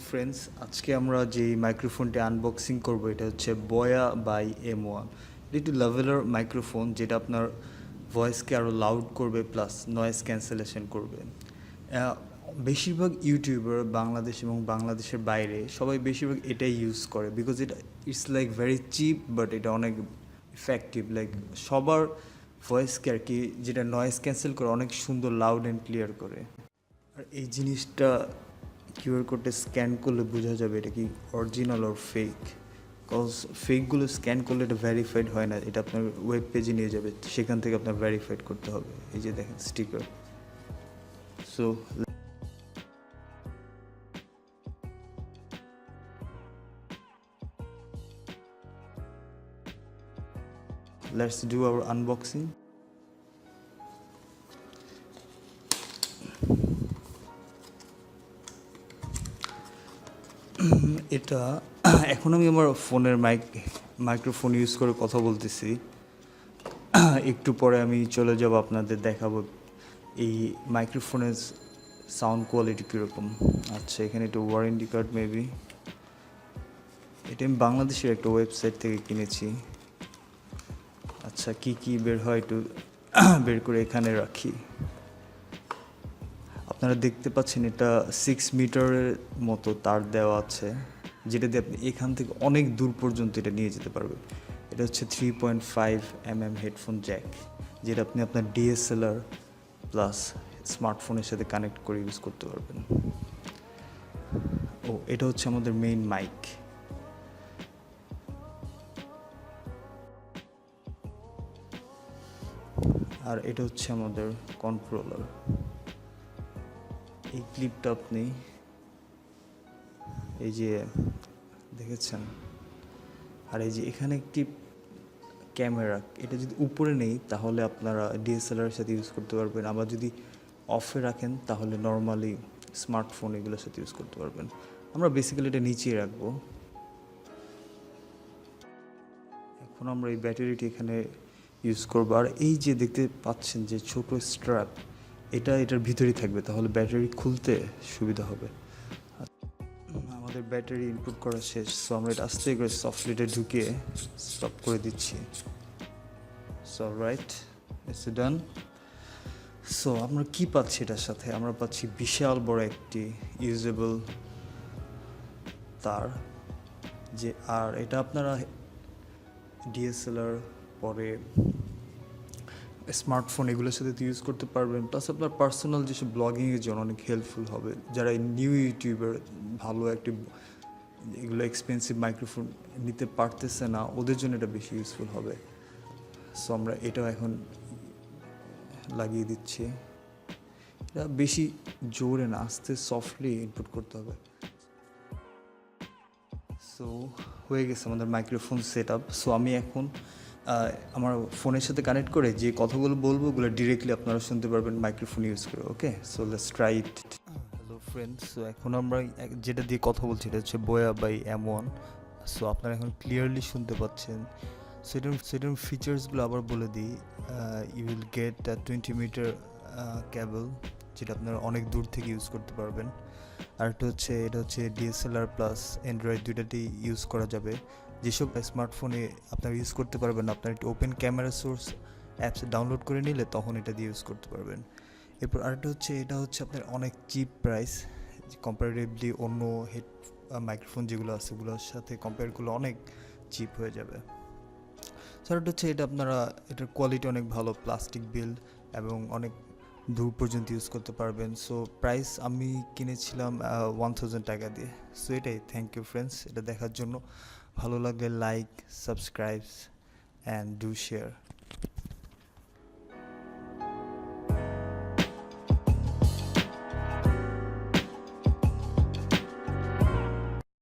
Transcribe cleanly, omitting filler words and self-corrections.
Friends, আজকে আমরা যে মাইক্রোফোনটি আনবক্সিং করব এটা হচ্ছে Boya BY-M1। এটা একটি লেভেলার মাইক্রোফোন যেটা আপনার ভয়েসকে আরও লাউড করবে প্লাস নয়েজ ক্যান্সেলেশন করবে। বেশিরভাগ ইউটিউবার বাংলাদেশ এবং বাংলাদেশের বাইরে সবাই বেশিরভাগ এটাই ইউজ করে because it's like very chip, but এটা অনেক ইফেক্টিভ, লাইক সবার ভয়েসকে আর কি যেটা নয়েজ ক্যান্সেল করে অনেক সুন্দর লাউড অ্যান্ড ক্লিয়ার করে। আর এই জিনিসটা কিউআর কোডে স্ক্যান করলে বোঝা যাবে এটা কি অরিজিনাল অর ফেক। কজ ফেকগুলো স্ক্যান করলে এটা ভেরিফাইড হয় না, এটা আপনার ওয়েব পেজে নিয়ে যাবে, সেখান থেকে আপনার ভেরিফাইড করতে হবে। এই যে দেখেন sticker. So let's do our unboxing. এটা এখন আমি আমার ফোনের মাইক্রোফোন ইউজ করে কথা বলতেছি। একটু পরে আমি চলে যাব, আপনাদের দেখাবো এই মাইক্রোফোনের সাউন্ড কোয়ালিটি কীরকম। আচ্ছা, এখানে একটু ওয়ারেন্টি কার্ড মেবি। এটা আমি বাংলাদেশের একটা ওয়েবসাইট থেকে কিনেছি। আচ্ছা, কি বের হয় একটু বের করে এখানে রাখি। আপনারা দেখতে পাচ্ছেন এটা 6 মিটারের মতো তার দেওয়া আছে, যেটা দিয়ে আপনি এখান থেকে অনেক দূর পর্যন্ত এটা নিয়ে যেতে পারবেন। এটা হচ্ছে 3.5 mm হেডফোন জ্যাক, যেটা আপনি আপনার DSLR প্লাস স্মার্টফোনের সাথে কানেক্ট করে ইউজ করতে পারবেন। ও, এটা হচ্ছে আমাদের মেইন মাইক। আর এটা হচ্ছে আমাদের কন্ট্রোলার। এই ক্লিপটা আপনি এই যে দেখেছেন, আর এই যে এখানে একটি ক্যামেরা, এটা যদি উপরে নেই তাহলে আপনারা DSLR এর সাথে ইউজ করতে পারবেন, আবার যদি অফে রাখেন তাহলে নর্মালি স্মার্টফোন এগুলোর সাথে ইউজ করতে পারবেন। আমরা বেসিক্যালি এটা নিচেই রাখবো। এখন আমরা এই ব্যাটারিটি এখানে ইউজ করবো। আর এই যে দেখতে পাচ্ছেন যে ছোট স্ট্র্যাপ, এটার ভিতরেই থাকবে, তাহলে ব্যাটারি খুলতে সুবিধা হবে। আমাদের ব্যাটারি ইনপুট করা শেষ, সো আমরা এটা আস্তে করে সফটওয়্যারে ঢুকিয়ে স্টপ করে দিচ্ছি। So right, it's done. So আমরা কি পাচ্ছি এটার সাথে? আমরা পাচ্ছি বিশাল বড় একটি ইউজেবল তার, যে আর এটা আপনারা DSLR পরে স্মার্টফোন এগুলোর সাথে ইউজ করতে পারবেন, প্লাস আপনার পার্সোনাল যেসব ব্লগিংয়ের জন্য অনেক হেল্পফুল হবে। যারা নিউ ইউটিউবার ভালো একটি এগুলো এক্সপেন্সিভ মাইক্রোফোন নিতে পারতেছে না, ওদের জন্য এটা বেশি ইউজফুল হবে। সো আমরা এটাও এখন লাগিয়ে দিচ্ছি। এটা বেশি জোরে না, আস্তে সফটলি ইনপুট করতে হবে। সো হয়ে গেছে আমাদের মাইক্রোফোন সেট আপ। সো আমি এখন আমার ফোনের সাথে কানেক্ট করে যে কথাগুলো বলবো ওগুলো ডিরেক্টলি আপনারা শুনতে পারবেন মাইক্রোফোন ইউজ করে। Okay, so let's try it. Hello friends, so এখন আমরা যেটা দিয়ে কথা বলছি এটা হচ্ছে Boya BY-M1। সো আপনারা এখন ক্লিয়ারলি শুনতে পাচ্ছেন। সো এটার ফিচার্সগুলো আবার বলে দিই। ইউ উইল গেট 20 মিটার কেবল, যেটা আপনারা অনেক দূর থেকে ইউজ করতে পারবেন। আর এটা হচ্ছে DSLR প্লাস অ্যান্ড্রয়েড দুইটাতেই ইউজ করা যাবে। যেসব স্মার্টফোনে আপনারা ইউজ করতে পারবেন, আপনার একটু open camera source apps download করে নিলে তখন এটা দিয়ে ইউজ করতে পারবেন। এরপর এটা হচ্ছে আপনার অনেক চিপ প্রাইস, কম্পারেটিভলি অন্য মাইক্রোফোন যেগুলো আছে ওগুলোর সাথে কম্পেয়ার করলে অনেক চিপ হয়ে যাবে। স্যার এটা আপনারা এটার কোয়ালিটি অনেক ভালো, প্লাস্টিক বিল্ড এবং অনেক দূর পর্যন্ত ইউজ করতে পারবেন। সো প্রাইস আমি কিনেছিলাম 1000 টাকা দিয়ে। সো এটাই, থ্যাংক ইউ ফ্রেন্ডস এটা দেখার জন্য। ভালো লাগলে like, subscribe and do share.